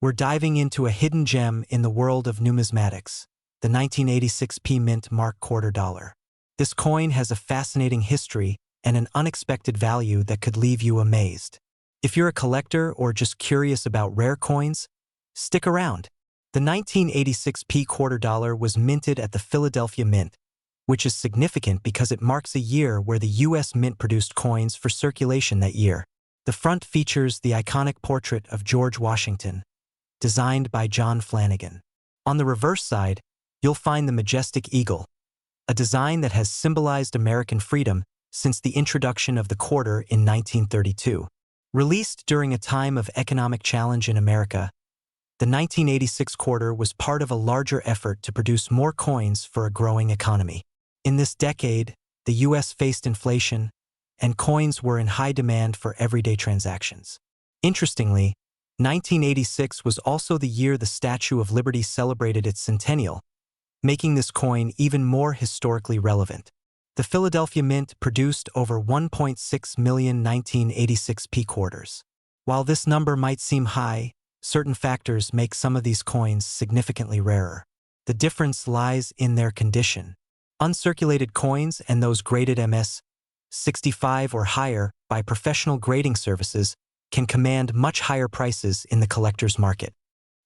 We're diving into a hidden gem in the world of numismatics, the 1986 P Mint Mark Quarter Dollar. This coin has a fascinating history and an unexpected value that could leave you amazed. If you're a collector or just curious about rare coins, stick around. The 1986 P Quarter Dollar was minted at the Philadelphia Mint, which is significant because it marks a year where the U.S. Mint produced coins for circulation that year. The front features the iconic portrait of George Washington, designed by John Flanagan. On the reverse side, you'll find the majestic eagle, a design that has symbolized American freedom since the introduction of the quarter in 1932. Released during a time of economic challenge in America, the 1986 quarter was part of a larger effort to produce more coins for a growing economy. In this decade, the U.S. faced inflation, and coins were in high demand for everyday transactions. Interestingly, 1986 was also the year the Statue of Liberty celebrated its centennial, making this coin even more historically relevant. The Philadelphia Mint produced over 1.6 million 1986 P quarters. While this number might seem high, certain factors make some of these coins significantly rarer. The difference lies in their condition. Uncirculated coins and those graded MS-65 or higher by professional grading services can command much higher prices in the collector's market.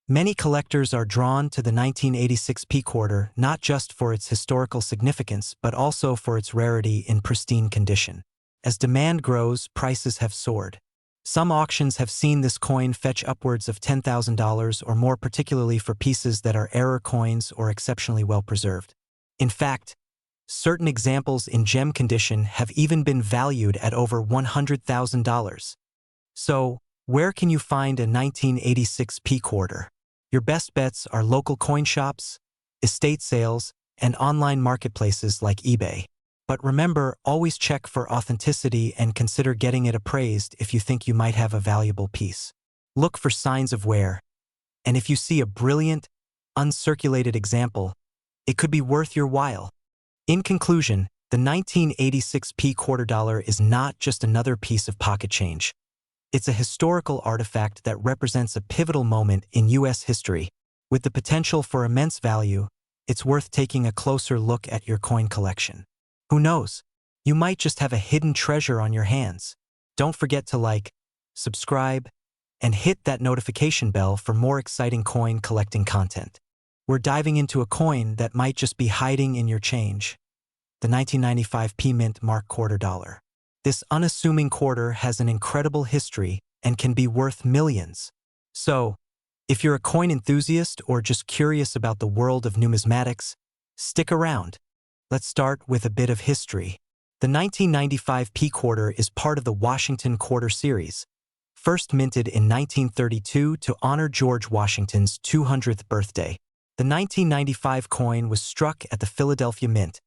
Many collectors are drawn to the 1986 P quarter not just for its historical significance but also for its rarity in pristine condition. As demand grows, prices have soared. Some auctions have seen this coin fetch upwards of $10,000 or more, particularly for pieces that are error coins or exceptionally well preserved. In fact, certain examples in gem condition have even been valued at over $100,000. So, where can you find a 1986 P quarter? Your best bets are local coin shops, estate sales, and online marketplaces like eBay. But remember, always check for authenticity and consider getting it appraised if you think you might have a valuable piece. Look for signs of wear, and if you see a brilliant, uncirculated example, it could be worth your while. In conclusion, the 1986 P quarter dollar is not just another piece of pocket change. It's a historical artifact that represents a pivotal moment in U.S. history. With the potential for immense value, it's worth taking a closer look at your coin collection. Who knows? You might just have a hidden treasure on your hands. Don't forget to like, subscribe, and hit that notification bell for more exciting coin collecting content. We're diving into a coin that might just be hiding in your change, the 1995 P Mint Mark Quarter Dollar. This unassuming quarter has an incredible history and can be worth millions. So, if you're a coin enthusiast or just curious about the world of numismatics, stick around. Let's start with a bit of history. The 1995 P quarter is part of the Washington Quarter series, first minted in 1932 to honor George Washington's 200th birthday. The 1995 coin was struck at the Philadelphia Mint,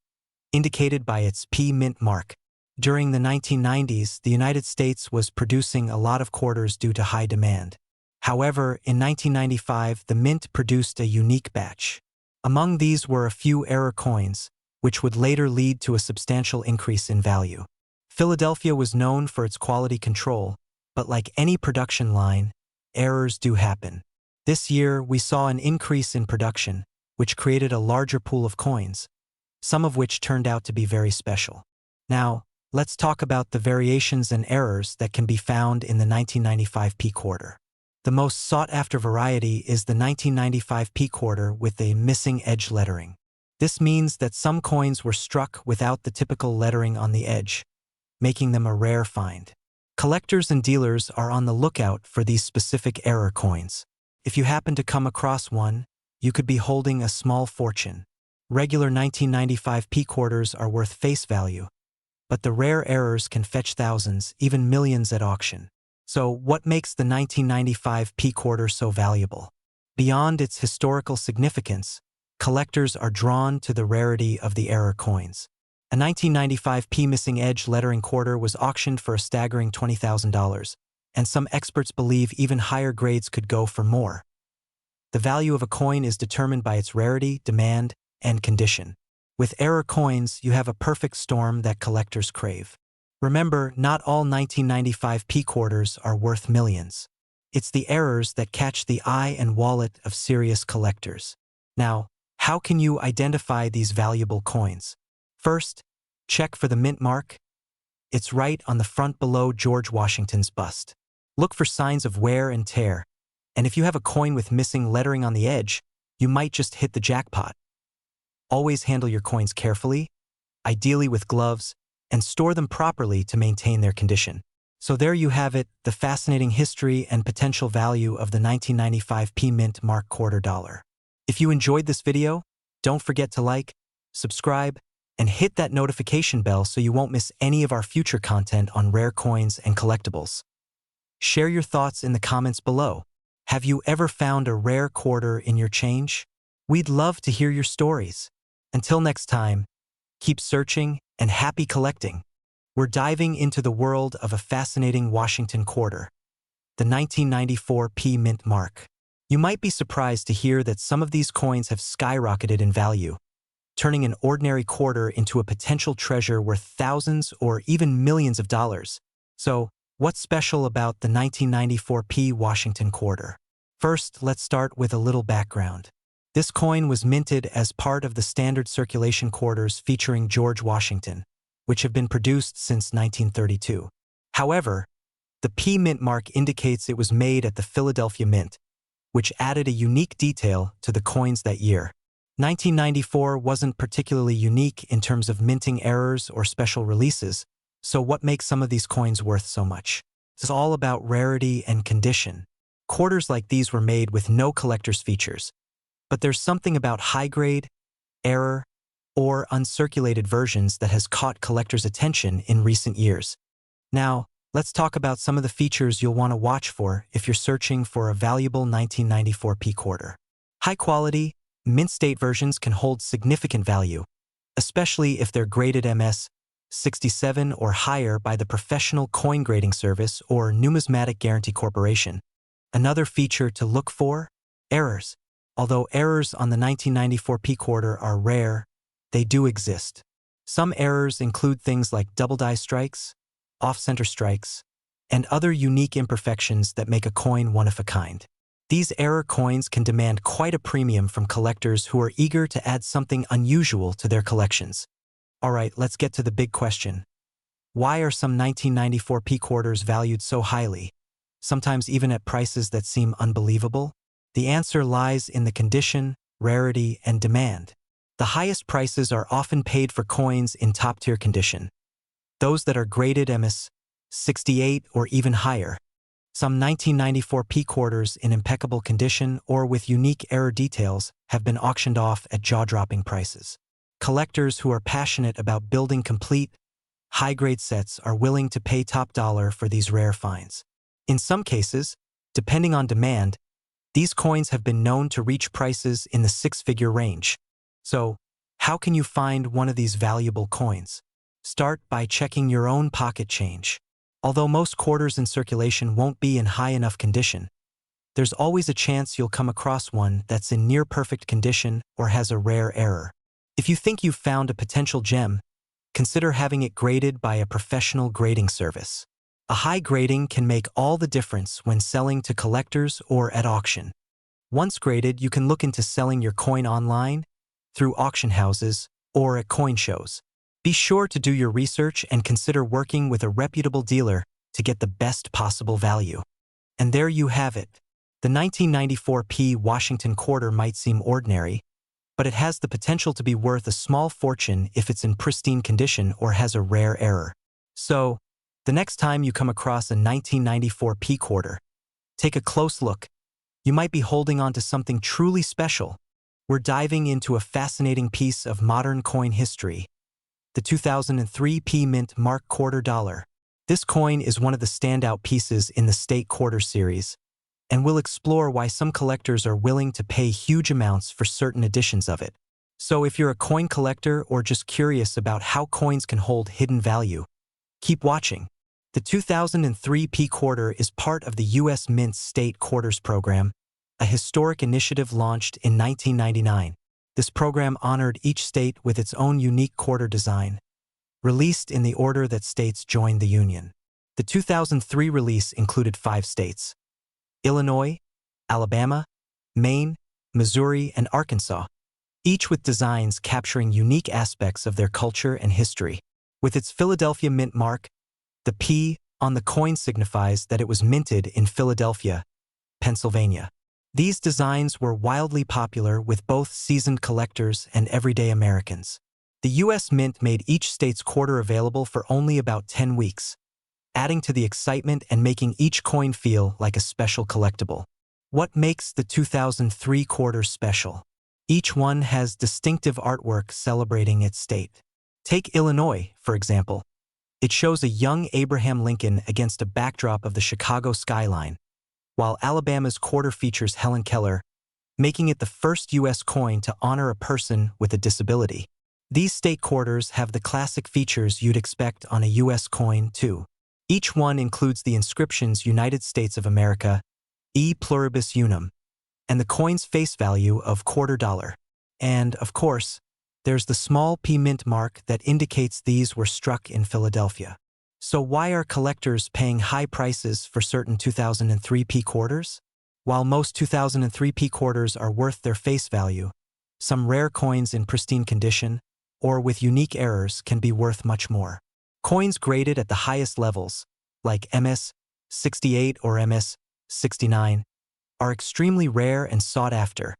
indicated by its P Mint mark. During the 1990s, the United States was producing a lot of quarters due to high demand. However, in 1995, the Mint produced a unique batch. Among these were a few error coins, which would later lead to a substantial increase in value. Philadelphia was known for its quality control, but like any production line, errors do happen. This year, we saw an increase in production, which created a larger pool of coins, some of which turned out to be very special. Now, let's talk about the variations and errors that can be found in the 1995 P quarter. The most sought-after variety is the 1995 P quarter with a missing edge lettering. This means that some coins were struck without the typical lettering on the edge, making them a rare find. Collectors and dealers are on the lookout for these specific error coins. If you happen to come across one, you could be holding a small fortune. Regular 1995 P quarters are worth face value, but the rare errors can fetch thousands, even millions at auction. So, what makes the 1995 P quarter so valuable? Beyond its historical significance, collectors are drawn to the rarity of the error coins. A 1995 P missing edge lettering quarter was auctioned for a staggering $20,000, and some experts believe even higher grades could go for more. The value of a coin is determined by its rarity, demand, and condition. With error coins, you have a perfect storm that collectors crave. Remember, not all 1995 P quarters are worth millions. It's the errors that catch the eye and wallet of serious collectors. Now, how can you identify these valuable coins? First, check for the mint mark. It's right on the front below George Washington's bust. Look for signs of wear and tear, and if you have a coin with missing lettering on the edge, you might just hit the jackpot. Always handle your coins carefully, ideally with gloves, and store them properly to maintain their condition. So there you have it, the fascinating history and potential value of the 1995 P Mint Mark quarter dollar. If you enjoyed this video, don't forget to like, subscribe, and hit that notification bell so you won't miss any of our future content on rare coins and collectibles. Share your thoughts in the comments below. Have you ever found a rare quarter in your change? We'd love to hear your stories. Until next time, keep searching and happy collecting. We're diving into the world of a fascinating Washington quarter, the 1994 P Mint Mark. You might be surprised to hear that some of these coins have skyrocketed in value, turning an ordinary quarter into a potential treasure worth thousands or even millions of dollars. So, what's special about the 1994 P Washington quarter? First, let's start with a little background. This coin was minted as part of the standard circulation quarters featuring George Washington, which have been produced since 1932. However, the P Mint mark indicates it was made at the Philadelphia Mint, which added a unique detail to the coins that year. 1994 wasn't particularly unique in terms of minting errors or special releases, so what makes some of these coins worth so much? It's all about rarity and condition. Quarters like these were made with no collector's features, but there's something about high-grade, error, or uncirculated versions that has caught collectors' attention in recent years. Now, let's talk about some of the features you'll want to watch for if you're searching for a valuable 1994 P quarter. High-quality, mint-state versions can hold significant value, especially if they're graded MS 67 or higher by the Professional Coin Grading Service or Numismatic Guarantee Corporation. Another feature to look for? Errors. Although errors on the 1994 P quarter are rare, they do exist. Some errors include things like double die strikes, off-center strikes, and other unique imperfections that make a coin one of a kind. These error coins can demand quite a premium from collectors who are eager to add something unusual to their collections. Alright, let's get to the big question. Why are some 1994 P quarters valued so highly, sometimes even at prices that seem unbelievable? The answer lies in the condition, rarity, and demand. The highest prices are often paid for coins in top-tier condition, those that are graded MS 68 or even higher. Some 1994 P quarters in impeccable condition or with unique error details have been auctioned off at jaw-dropping prices. Collectors who are passionate about building complete, high-grade sets are willing to pay top dollar for these rare finds. In some cases, depending on demand, these coins have been known to reach prices in the six-figure range. So, how can you find one of these valuable coins? Start by checking your own pocket change. Although most quarters in circulation won't be in high enough condition, there's always a chance you'll come across one that's in near-perfect condition or has a rare error. If you think you've found a potential gem, consider having it graded by a professional grading service. A high grading can make all the difference when selling to collectors or at auction. Once graded, you can look into selling your coin online, through auction houses, or at coin shows. Be sure to do your research and consider working with a reputable dealer to get the best possible value. And there you have it. The 1994 P Washington quarter might seem ordinary, but it has the potential to be worth a small fortune if it's in pristine condition or has a rare error. So, the next time you come across a 1994 P quarter, take a close look. You might be holding on to something truly special. We're diving into a fascinating piece of modern coin history, the 2003 P Mint Mark quarter dollar. This coin is one of the standout pieces in the State Quarter series, and we'll explore why some collectors are willing to pay huge amounts for certain editions of it. So if you're a coin collector or just curious about how coins can hold hidden value, keep watching. The 2003 P quarter is part of the U.S. Mint's State Quarters program, a historic initiative launched in 1999. This program honored each state with its own unique quarter design, released in the order that states joined the Union. The 2003 release included 5 states: Illinois, Alabama, Maine, Missouri, and Arkansas, each with designs capturing unique aspects of their culture and history. With its Philadelphia Mint mark, the P on the coin signifies that it was minted in Philadelphia, Pennsylvania. These designs were wildly popular with both seasoned collectors and everyday Americans. The U.S. Mint made each state's quarter available for only about 10 weeks, adding to the excitement and making each coin feel like a special collectible. What makes the 2003 quarter special? Each one has distinctive artwork celebrating its state. Take Illinois, for example. It shows a young Abraham Lincoln against a backdrop of the Chicago skyline, while Alabama's quarter features Helen Keller, making it the first U.S. coin to honor a person with a disability. These state quarters have the classic features you'd expect on a U.S. coin, too. Each one includes the inscriptions United States of America, E pluribus unum, and the coin's face value of $0.25. And, of course, there's the small P mint mark that indicates these were struck in Philadelphia. So why are collectors paying high prices for certain 2003 P quarters? While most 2003 P quarters are worth their face value, some rare coins in pristine condition or with unique errors can be worth much more. Coins graded at the highest levels, like MS-68 or MS-69, are extremely rare and sought after,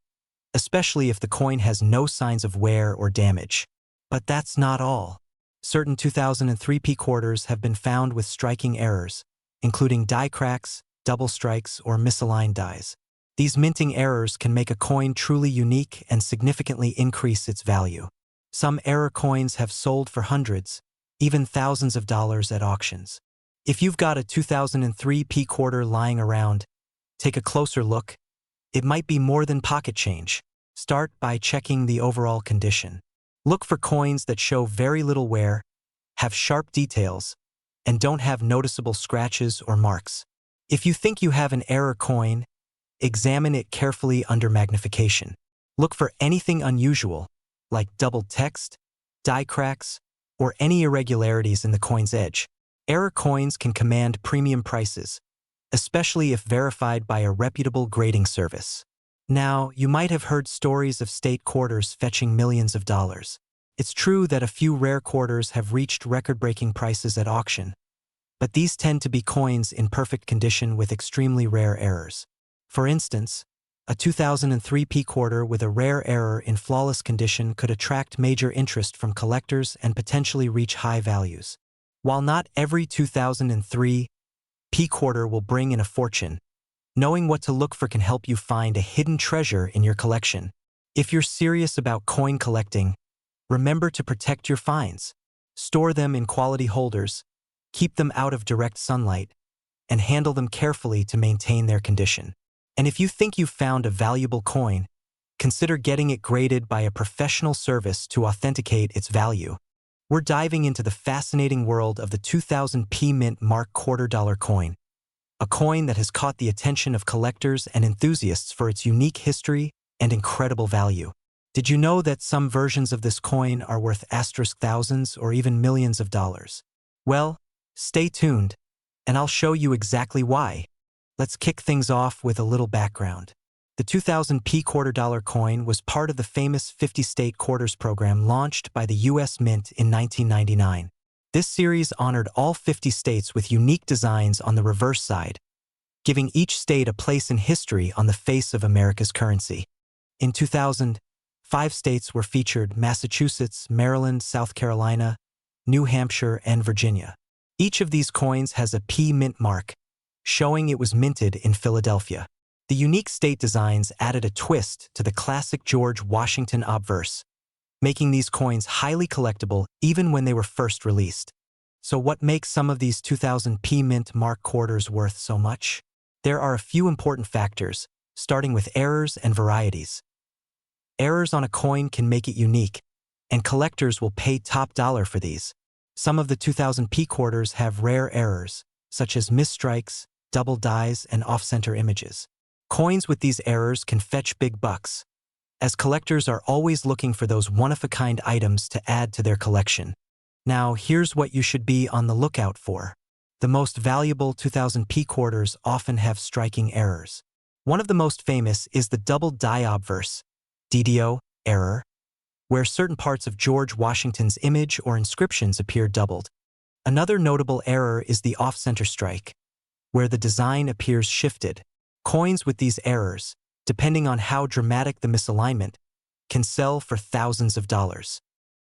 especially if the coin has no signs of wear or damage. But that's not all. Certain 2003 P quarters have been found with striking errors, including die cracks, double strikes, or misaligned dies. These minting errors can make a coin truly unique and significantly increase its value. Some error coins have sold for hundreds, even thousands of dollars at auctions. If you've got a 2003 P quarter lying around, take a closer look. It might be more than pocket change. Start by checking the overall condition. Look for coins that show very little wear, have sharp details, and don't have noticeable scratches or marks. If you think you have an error coin, examine it carefully under magnification. Look for anything unusual, like doubled text, die cracks, or any irregularities in the coin's edge. Error coins can command premium prices, especially if verified by a reputable grading service. Now, you might have heard stories of state quarters fetching millions of dollars. It's true that a few rare quarters have reached record-breaking prices at auction, but these tend to be coins in perfect condition with extremely rare errors. For instance, a 2003 P quarter with a rare error in flawless condition could attract major interest from collectors and potentially reach high values. While not every 2003 P quarter will bring in a fortune, knowing what to look for can help you find a hidden treasure in your collection. If you're serious about coin collecting, remember to protect your finds. Store them in quality holders, keep them out of direct sunlight, and handle them carefully to maintain their condition. And if you think you've found a valuable coin, consider getting it graded by a professional service to authenticate its value. We're diving into the fascinating world of the 2000 P Mint mark $0.25 coin, a coin that has caught the attention of collectors and enthusiasts for its unique history and incredible value. Did you know that some versions of this coin are worth thousands or even millions of dollars? Well, stay tuned, and I'll show you exactly why. Let's kick things off with a little background. The 2000 P $0.25 coin was part of the famous 50-state quarters program launched by the U.S. Mint in 1999. This series honored all 50 states with unique designs on the reverse side, giving each state a place in history on the face of America's currency. In 2000, 5 states were featured: Massachusetts, Maryland, South Carolina, New Hampshire, and Virginia. Each of these coins has a P mint mark, showing it was minted in Philadelphia. The unique state designs added a twist to the classic George Washington obverse, making these coins highly collectible even when they were first released. So what makes some of these 2000 P mint mark quarters worth so much? There are a few important factors, starting with errors and varieties. Errors on a coin can make it unique, and collectors will pay top dollar for these. Some of the 2000 P quarters have rare errors, such as misstrikes, double dies, and off-center images. Coins with these errors can fetch big bucks, as collectors are always looking for those one-of-a-kind items to add to their collection. Now, here's what you should be on the lookout for. The most valuable 2000p quarters often have striking errors. One of the most famous is the double die obverse, DDO, error, where certain parts of George Washington's image or inscriptions appear doubled. Another notable error is the off-center strike, where the design appears shifted. Coins with these errors, depending on how dramatic the misalignment, can sell for thousands of dollars.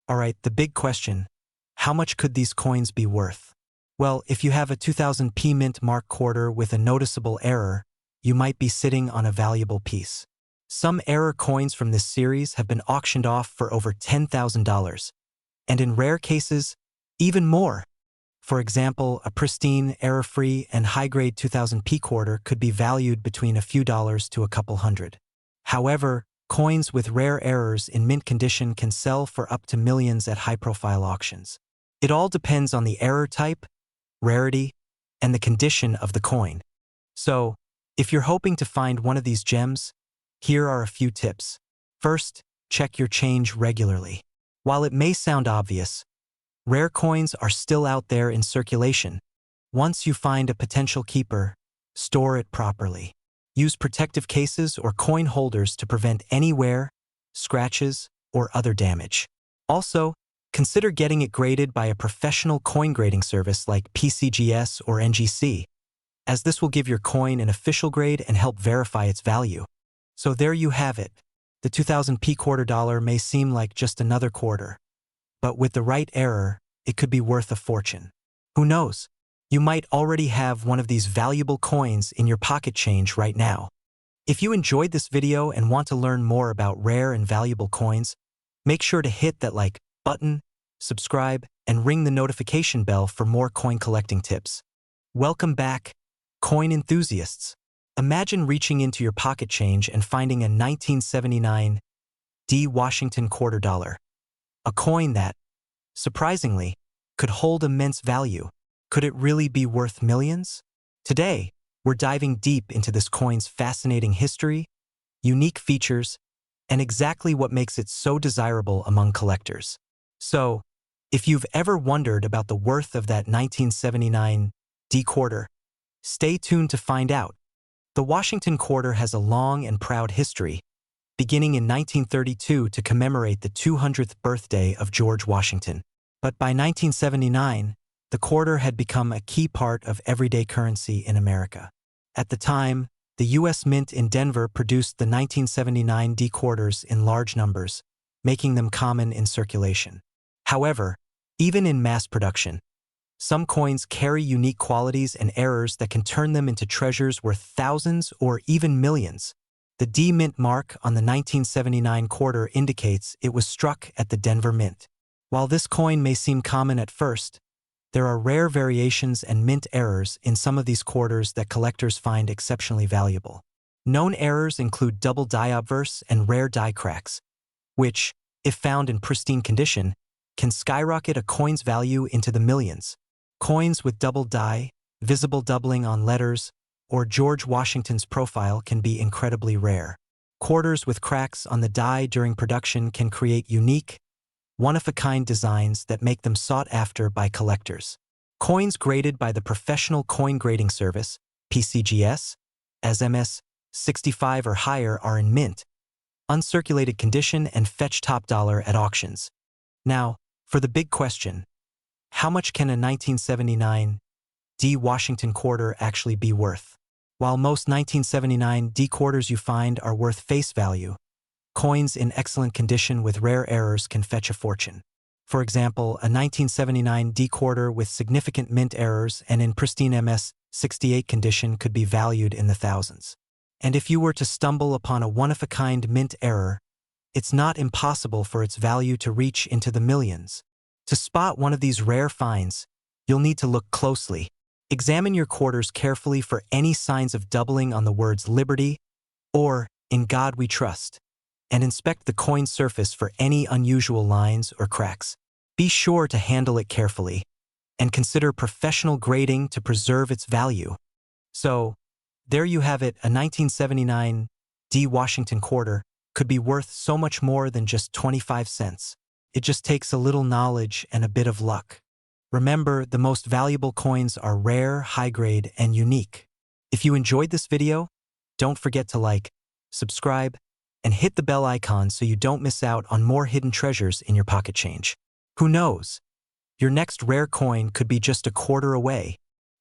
Alright, the big question, how much could these coins be worth? Well, if you have a 2000p mint mark quarter with a noticeable error, you might be sitting on a valuable piece. Some error coins from this series have been auctioned off for over $10,000, and in rare cases, even more. For example, a pristine, error-free, and high-grade 2000p quarter could be valued between a few dollars to a couple hundred. However, coins with rare errors in mint condition can sell for up to millions at high-profile auctions. It all depends on the error type, rarity, and the condition of the coin. So, if you're hoping to find one of these gems, here are a few tips. First, check your change regularly. While it may sound obvious, rare coins are still out there in circulation. Once you find a potential keeper, store it properly. Use protective cases or coin holders to prevent any wear, scratches, or other damage. Also, consider getting it graded by a professional coin grading service like PCGS or NGC, as this will give your coin an official grade and help verify its value. So there you have it. The 2000p quarter dollar may seem like just another quarter, but with the right error, it could be worth a fortune. Who knows? You might already have one of these valuable coins in your pocket change right now. If you enjoyed this video and want to learn more about rare and valuable coins, make sure to hit that like button, subscribe, and ring the notification bell for more coin collecting tips. Welcome back, coin enthusiasts. Imagine reaching into your pocket change and finding a 1979 D. Washington quarter dollar, a coin that, surprisingly, could hold immense value. Could it really be worth millions? Today, we're diving deep into this coin's fascinating history, unique features, and exactly what makes it so desirable among collectors. So, if you've ever wondered about the worth of that 1979 D quarter, stay tuned to find out. The Washington quarter has a long and proud history, beginning in 1932 to commemorate the 200th birthday of George Washington. But by 1979, the quarter had become a key part of everyday currency in America. At the time, the U.S. Mint in Denver produced the 1979 D quarters in large numbers, making them common in circulation. However, even in mass production, some coins carry unique qualities and errors that can turn them into treasures worth thousands or even millions. The D Mint mark on the 1979 quarter indicates it was struck at the Denver Mint. While this coin may seem common at first, there are rare variations and mint errors in some of these quarters that collectors find exceptionally valuable. Known errors include double die obverse and rare die cracks, which, if found in pristine condition, can skyrocket a coin's value into the millions. Coins with double die, visible doubling on letters, or George Washington's profile can be incredibly rare. Quarters with cracks on the die during production can create unique, one-of-a-kind designs that make them sought after by collectors. Coins graded by the Professional Coin Grading Service, PCGS, as MS-65 or higher are in mint, uncirculated condition and fetch top dollar at auctions. Now, for the big question, how much can a 1979 D. Washington quarter actually be worth? While most 1979 D quarters you find are worth face value, coins in excellent condition with rare errors can fetch a fortune. For example, a 1979 D quarter with significant mint errors and in pristine MS-68 condition could be valued in the thousands. And if you were to stumble upon a one-of-a-kind mint error, it's not impossible for its value to reach into the millions. To spot one of these rare finds, you'll need to look closely. Examine your quarters carefully for any signs of doubling on the words Liberty or In God We Trust, and inspect the coin surface for any unusual lines or cracks. Be sure to handle it carefully, and consider professional grading to preserve its value. So, there you have it, a 1979 D. Washington quarter could be worth so much more than just 25 cents. It just takes a little knowledge and a bit of luck. Remember, the most valuable coins are rare, high-grade, and unique. If you enjoyed this video, don't forget to like, subscribe, and hit the bell icon so you don't miss out on more hidden treasures in your pocket change. Who knows? Your next rare coin could be just a quarter away.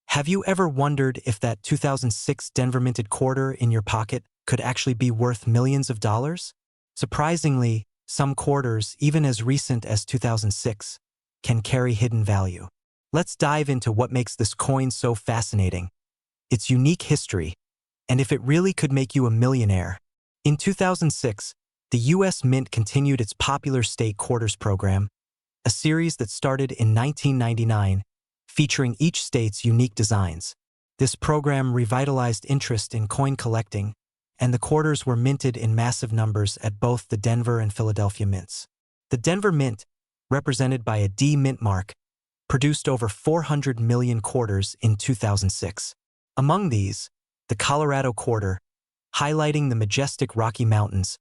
Have you ever wondered if that 2006 Denver minted quarter in your pocket could actually be worth millions of dollars? Surprisingly, some quarters, even as recent as 2006, can carry hidden value. Let's dive into what makes this coin so fascinating, its unique history, and if it really could make you a millionaire. In 2006, the U.S. Mint continued its popular state quarters program, a series that started in 1999, featuring each state's unique designs. This program revitalized interest in coin collecting, and the quarters were minted in massive numbers at both the Denver and Philadelphia mints. The Denver Mint, represented by a D mint mark, produced over 400 million quarters in 2006. Among these, the Colorado quarter, highlighting the majestic Rocky Mountains,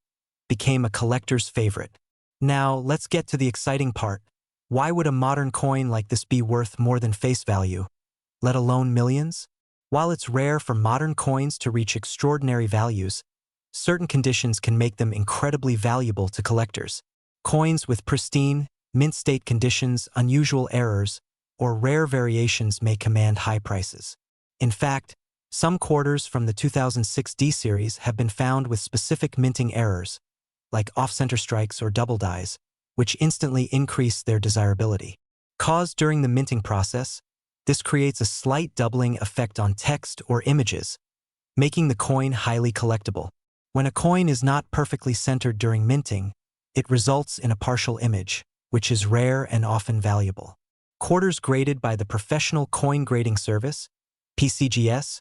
became a collector's favorite. Now, let's get to the exciting part. Why would a modern coin like this be worth more than face value, let alone millions? While it's rare for modern coins to reach extraordinary values, certain conditions can make them incredibly valuable to collectors. Coins with pristine, mint state conditions, unusual errors, or rare variations may command high prices. In fact, some quarters from the 2006 D series have been found with specific minting errors, like off-center strikes or double dies, which instantly increase their desirability. Caused during the minting process, this creates a slight doubling effect on text or images, making the coin highly collectible. When a coin is not perfectly centered during minting, it results in a partial image, which is rare and often valuable. Quarters graded by the Professional Coin Grading Service, PCGS,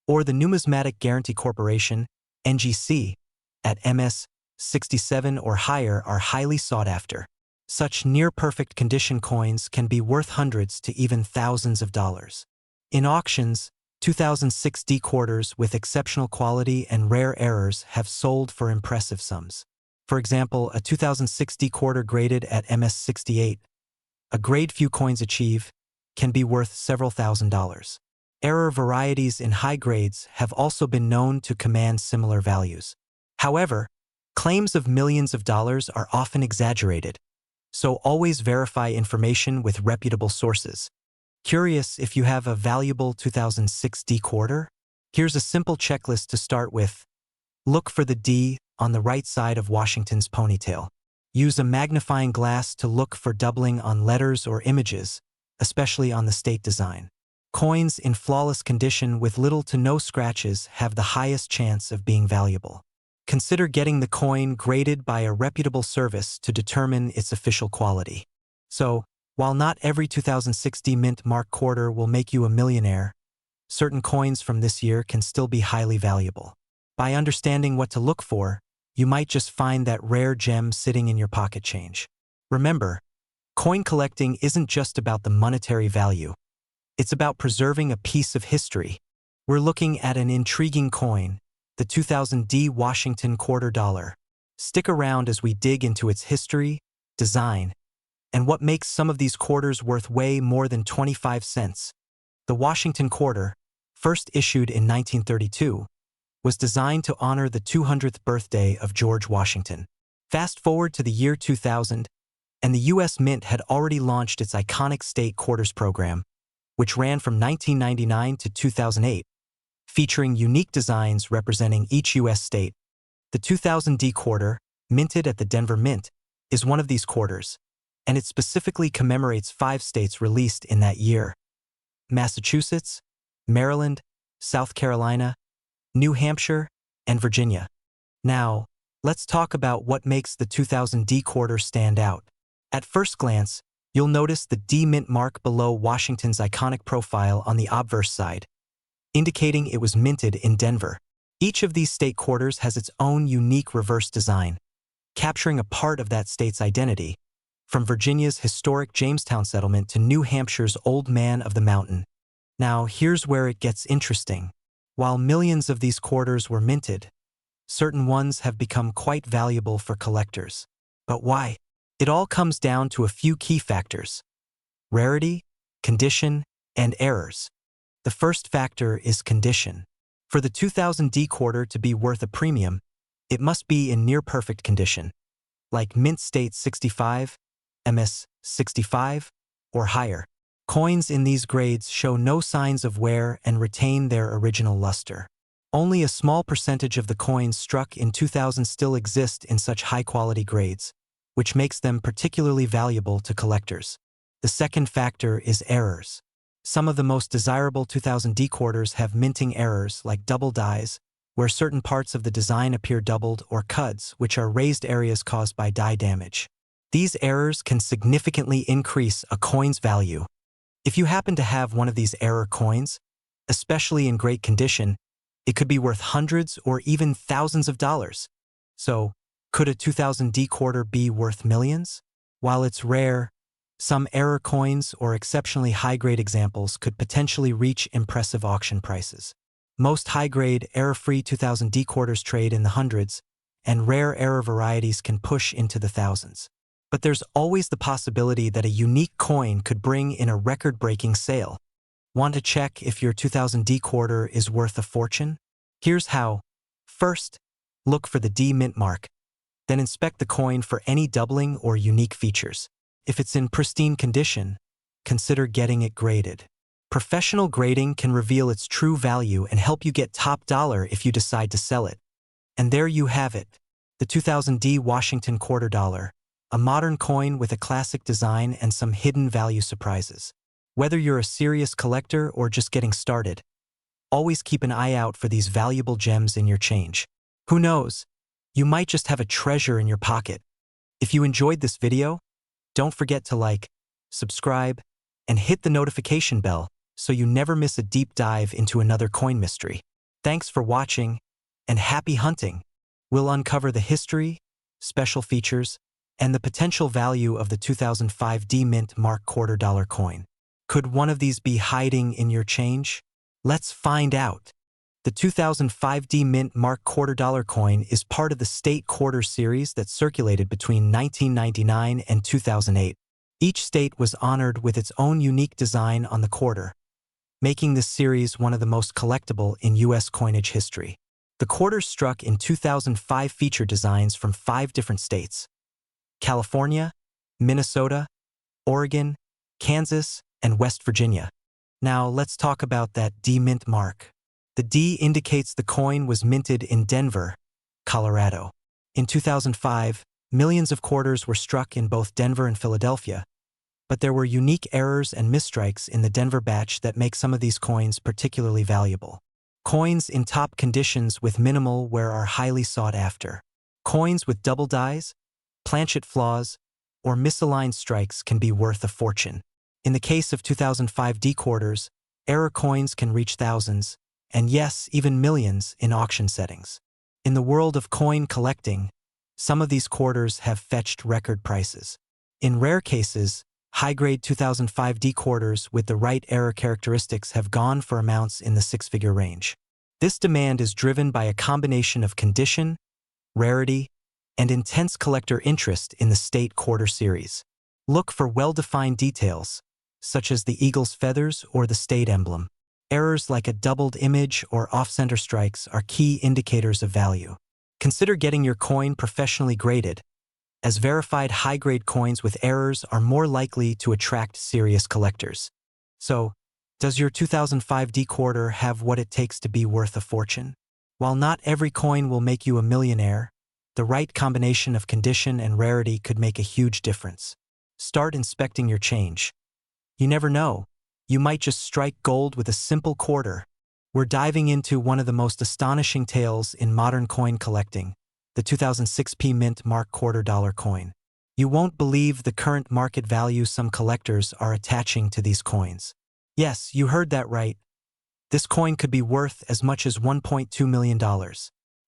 or the Numismatic Guarantee Corporation, NGC, at MS 67 or higher are highly sought after. Such near-perfect condition coins can be worth hundreds to even thousands of dollars. In auctions, 2006 D quarters with exceptional quality and rare errors have sold for impressive sums. For example, a 2006 D quarter graded at MS 68, a grade few coins achieve, can be worth several $1,000s. Error varieties in high grades have also been known to command similar values. However, claims of millions of dollars are often exaggerated, so always verify information with reputable sources. Curious if you have a valuable 2006 D quarter? Here's a simple checklist to start with. Look for the D on the right side of Washington's ponytail. Use a magnifying glass to look for doubling on letters or images, especially on the state design. Coins in flawless condition with little to no scratches have the highest chance of being valuable. Consider getting the coin graded by a reputable service to determine its official quality. So, while not every 2006 D mint mark quarter will make you a millionaire, certain coins from this year can still be highly valuable. By understanding what to look for, you might just find that rare gem sitting in your pocket change. Remember, coin collecting isn't just about the monetary value. It's about preserving a piece of history. We're looking at an intriguing coin, the 2000 D Washington quarter dollar. Stick around as we dig into its history, design, and what makes some of these quarters worth way more than 25 cents. The Washington quarter, first issued in 1932, was designed to honor the 200th birthday of George Washington. Fast forward to the year 2000, and the U.S. Mint had already launched its iconic state quarters program, which ran from 1999 to 2008, featuring unique designs representing each U.S. state. The 2000 D quarter, minted at the Denver Mint, is one of these quarters, and it specifically commemorates 5 states released in that year: Massachusetts, Maryland, South Carolina, New Hampshire, and Virginia. Now, let's talk about what makes the 2000 D quarter stand out. At first glance, you'll notice the D mint mark below Washington's iconic profile on the obverse side, indicating it was minted in Denver. Each of these state quarters has its own unique reverse design, capturing a part of that state's identity, from Virginia's historic Jamestown settlement to New Hampshire's Old Man of the Mountain. Now, here's where it gets interesting. While millions of these quarters were minted, certain ones have become quite valuable for collectors. But why? It all comes down to a few key factors: rarity, condition, and errors. The first factor is condition. For the 2000D quarter to be worth a premium, it must be in near-perfect condition, like Mint State 65, MS 65, or higher. Coins in these grades show no signs of wear and retain their original luster. Only a small percentage of the coins struck in 2000 still exist in such high-quality grades, which makes them particularly valuable to collectors. The second factor is errors. Some of the most desirable 2000D quarters have minting errors like double dies, where certain parts of the design appear doubled, or cuds, which are raised areas caused by die damage. These errors can significantly increase a coin's value. If you happen to have one of these error coins, especially in great condition, it could be worth hundreds or even thousands of dollars. So, could a 2000D quarter be worth millions? While it's rare, some error coins or exceptionally high-grade examples could potentially reach impressive auction prices. Most high-grade, error-free 2000D quarters trade in the hundreds, and rare error varieties can push into the thousands. But there's always the possibility that a unique coin could bring in a record-breaking sale. Want to check if your 2000D quarter is worth a fortune? Here's how. First, look for the D mint mark. Then inspect the coin for any doubling or unique features. If it's in pristine condition, consider getting it graded. Professional grading can reveal its true value and help you get top dollar if you decide to sell it. And there you have it, the 2000D Washington quarter dollar, a modern coin with a classic design and some hidden value surprises. Whether you're a serious collector or just getting started, always keep an eye out for these valuable gems in your change. Who knows? You might just have a treasure in your pocket. If you enjoyed this video, don't forget to like, subscribe, and hit the notification bell so you never miss a deep dive into another coin mystery. Thanks for watching, and happy hunting! We'll uncover the history, special features, and the potential value of the 2005D Mint Mark quarter dollar coin. Could one of these be hiding in your change? Let's find out. The 2005D Mint Mark quarter dollar coin is part of the State Quarter series that circulated between 1999 and 2008. Each state was honored with its own unique design on the quarter, making this series one of the most collectible in U.S. coinage history. The quarters struck in 2005 feature designs from 5 different states: California, Minnesota, Oregon, Kansas, and West Virginia. Now let's talk about that D mint mark. The D indicates the coin was minted in Denver, Colorado. In 2005, millions of quarters were struck in both Denver and Philadelphia, but there were unique errors and misstrikes in the Denver batch that make some of these coins particularly valuable. Coins in top conditions with minimal wear are highly sought after. Coins with double dies, planchet flaws, or misaligned strikes can be worth a fortune. In the case of 2005D quarters, error coins can reach thousands, and yes, even millions in auction settings. In the world of coin collecting, some of these quarters have fetched record prices. In rare cases, high-grade 2005D quarters with the right error characteristics have gone for amounts in the six-figure range. This demand is driven by a combination of condition, rarity, and intense collector interest in the State Quarter series. Look for well-defined details, such as the eagle's feathers or the state emblem. Errors like a doubled image or off-center strikes are key indicators of value. Consider getting your coin professionally graded, as verified high-grade coins with errors are more likely to attract serious collectors. So, does your 2005D quarter have what it takes to be worth a fortune? While not every coin will make you a millionaire, the right combination of condition and rarity could make a huge difference. Start inspecting your change. You never know, you might just strike gold with a simple quarter. We're diving into one of the most astonishing tales in modern coin collecting, the 2006 Mint Mark quarter dollar coin. You won't believe the current market value some collectors are attaching to these coins. Yes, you heard that right. This coin could be worth as much as $1.2 million.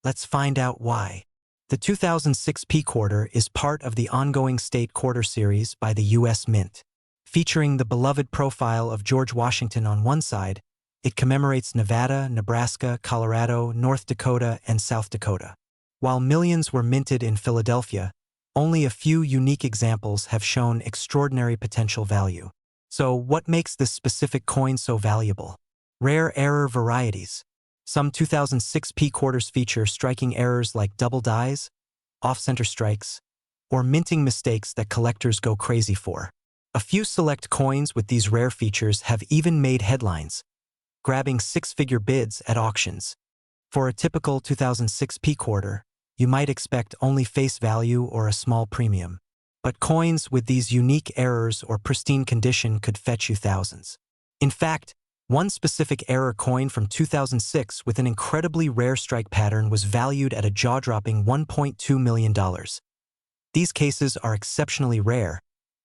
Let's find out why. The 2006 P quarter is part of the ongoing State Quarter series by the U.S. Mint. Featuring the beloved profile of George Washington on one side, it commemorates Nevada, Nebraska, Colorado, North Dakota, and South Dakota. While millions were minted in Philadelphia, only a few unique examples have shown extraordinary potential value. So what makes this specific coin so valuable? Rare error varieties. Some 2006 P quarters feature striking errors like double dies, off-center strikes, or minting mistakes that collectors go crazy for. A few select coins with these rare features have even made headlines, grabbing six-figure bids at auctions. For a typical 2006 P quarter, you might expect only face value or a small premium. But coins with these unique errors or pristine condition could fetch you thousands. In fact, one specific error coin from 2006 with an incredibly rare strike pattern was valued at a jaw-dropping $1.2 million. These cases are exceptionally rare,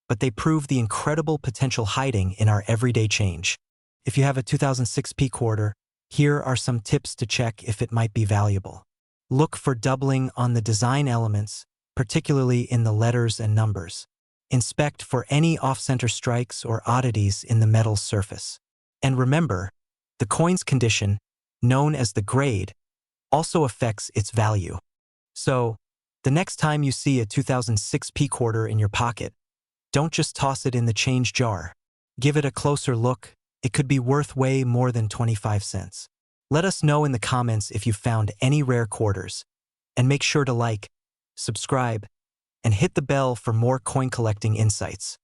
but they prove the incredible potential hiding in our everyday change. If you have a 2006 P quarter, here are some tips to check if it might be valuable. Look for doubling on the design elements, particularly in the letters and numbers. Inspect for any off-center strikes or oddities in the metal's surface. And remember, the coin's condition, known as the grade, also affects its value. So, the next time you see a 2006 P quarter in your pocket, don't just toss it in the change jar. Give it a closer look. It could be worth way more than 25 cents. Let us know in the comments if you found any rare quarters. And make sure to like, subscribe, and hit the bell for more coin collecting insights.